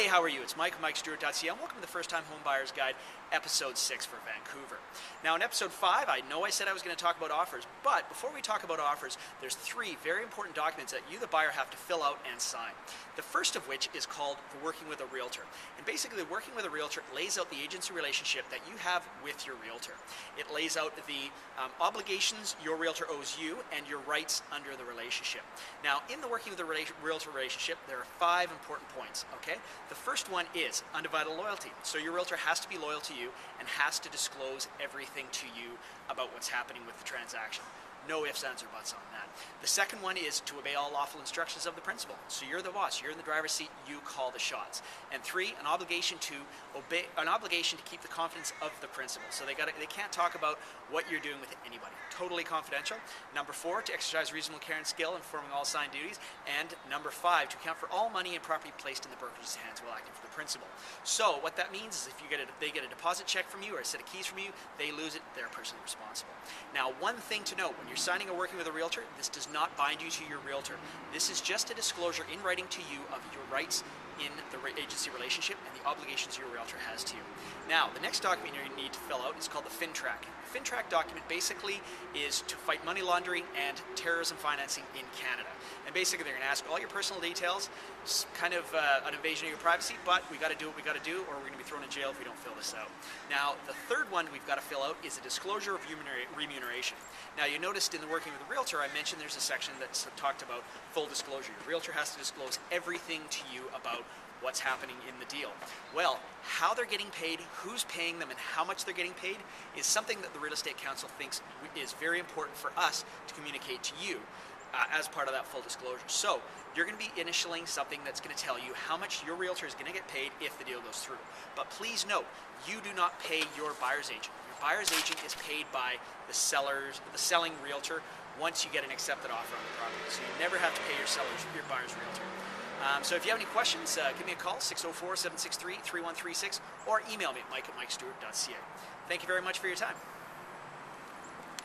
Hey, how are you? It's Mike Stewart.ca, and welcome to the First Time Home Buyer's Guide, Episode 6 for Vancouver. Now, in Episode 5, I know I said I was going to talk about offers, but before we talk about offers, there's 3 very important documents that you, the buyer, have to fill out and sign. The first of which is called the Working with a Realtor. And basically, working with a realtor lays out the agency relationship that you have with your realtor. It lays out the obligations your realtor owes you and your rights under the relationship. Now, in the working with a realtor relationship, there are 5 important points, okay? The first one is undivided loyalty. So your realtor has to be loyal to you and has to disclose everything to you about what's happening with the transaction. No ifs, ands, or buts on that. The second one is to obey all lawful instructions of the principal. So you're the boss, you're in the driver's seat, you call the shots. And 3, an obligation to keep the confidence of the principal. So they can't talk about what you're doing with anybody. Totally confidential. Number 4, to exercise reasonable care and skill in performing all assigned duties. And number 5, to account for all money and property placed in the brokerage's hands while acting for the principal. So what that means is if they get a deposit check from you or a set of keys from you, they lose it, they're personally responsible. Now, one thing to note, when you're signing or working with a realtor, this does not bind you to your realtor. This is just a disclosure in writing to you of your rights in the agency relationship and the obligations your realtor has to you. Now, the next document you need to fill out is called the Fintrac. The Fintrac document basically is to fight money laundering and terrorism financing in Canada. And basically they're going to ask all your personal details. It's kind of an invasion of your privacy, but we got to do what we got to do or we're going to be thrown in jail if we don't fill this out. Now, the third one we've got to fill out is a disclosure of remuneration. Now, you noticed in the working with a realtor, I mentioned there's a section that's talked about full disclosure. Your realtor has to disclose everything to you about what's happening in the deal. Well, how they're getting paid, who's paying them, and how much they're getting paid is something that the Real Estate Council thinks is very important for us to communicate to you as part of that full disclosure. So you're going to be initialing something that's going to tell you how much your realtor is going to get paid if the deal goes through. But please note, you do not pay your buyer's agent. Your buyer's agent is paid by the selling realtor once you get an accepted offer on the property. So you never have to pay your buyer's realtor. So if you have any questions, give me a call, 604-763-3136, or email me at mike@mikestewart.ca. Thank you very much for your time.